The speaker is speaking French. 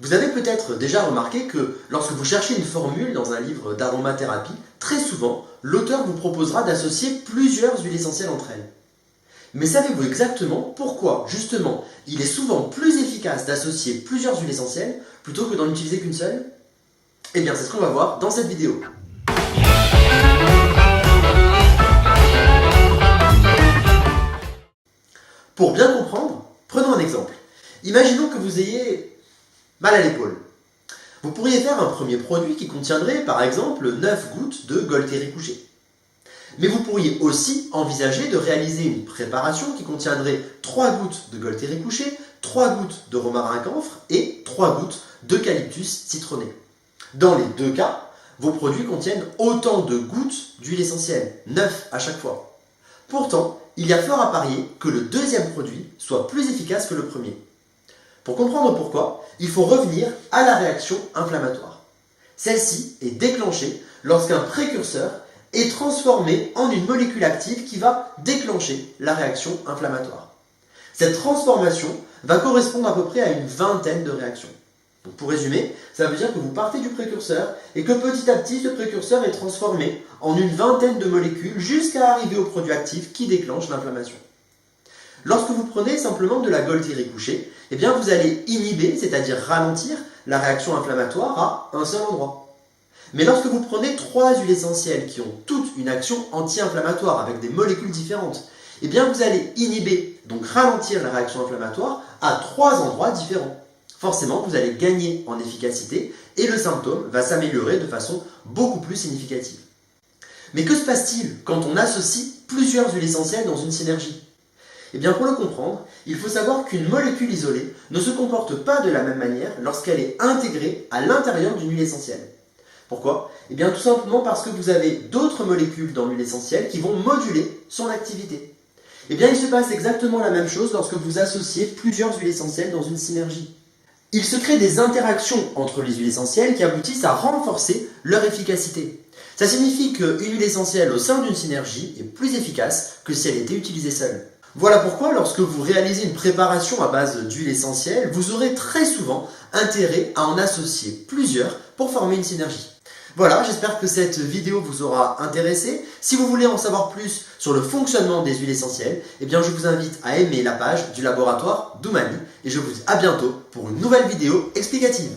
Vous avez peut-être déjà remarqué que lorsque vous cherchez une formule dans un livre d'aromathérapie, très souvent, l'auteur vous proposera d'associer plusieurs huiles essentielles entre elles. Mais savez-vous exactement pourquoi, justement, il est souvent plus efficace d'associer plusieurs huiles essentielles plutôt que d'en utiliser qu'une seule? Eh bien, c'est ce qu'on va voir dans cette vidéo. Pour bien comprendre, prenons un exemple. Imaginons que vous ayez mal à l'épaule. Vous pourriez faire un premier produit qui contiendrait par exemple 9 gouttes de Golteri couché. Mais vous pourriez aussi envisager de réaliser une préparation qui contiendrait 3 gouttes de Golteri couché, 3 gouttes de romarin camphre et 3 gouttes d'eucalyptus citronné. Dans les deux cas, vos produits contiennent autant de gouttes d'huile essentielle, 9 à chaque fois. Pourtant, il y a fort à parier que le deuxième produit soit plus efficace que le premier. Pour comprendre pourquoi, il faut revenir à la réaction inflammatoire. Celle-ci est déclenchée lorsqu'un précurseur est transformé en une molécule active qui va déclencher la réaction inflammatoire. Cette transformation va correspondre à peu près à une vingtaine de réactions. Donc pour résumer, ça veut dire que vous partez du précurseur et que petit à petit, ce précurseur est transformé en une vingtaine de molécules jusqu'à arriver au produit actif qui déclenche l'inflammation. Lorsque vous prenez simplement de la Golteri couché, eh bien vous allez inhiber, c'est-à-dire ralentir, la réaction inflammatoire à un seul endroit. Mais lorsque vous prenez 3 huiles essentielles qui ont toutes une action anti-inflammatoire avec des molécules différentes, eh bien vous allez inhiber, donc ralentir la réaction inflammatoire à 3 endroits différents. Forcément, vous allez gagner en efficacité et le symptôme va s'améliorer de façon beaucoup plus significative. Mais que se passe-t-il quand on associe plusieurs huiles essentielles dans une synergie? Eh bien, pour le comprendre, il faut savoir qu'une molécule isolée ne se comporte pas de la même manière lorsqu'elle est intégrée à l'intérieur d'une huile essentielle. Pourquoi? Eh bien, tout simplement parce que vous avez d'autres molécules dans l'huile essentielle qui vont moduler son activité. Eh bien, il se passe exactement la même chose lorsque vous associez plusieurs huiles essentielles dans une synergie. Il se crée des interactions entre les huiles essentielles qui aboutissent à renforcer leur efficacité. Ça signifie qu'une huile essentielle au sein d'une synergie est plus efficace que si elle était utilisée seule. Voilà pourquoi lorsque vous réalisez une préparation à base d'huile essentielle, vous aurez très souvent intérêt à en associer plusieurs pour former une synergie. Voilà, j'espère que cette vidéo vous aura intéressé. Si vous voulez en savoir plus sur le fonctionnement des huiles essentielles, eh bien je vous invite à aimer la page du laboratoire Doumani et je vous dis à bientôt pour une nouvelle vidéo explicative.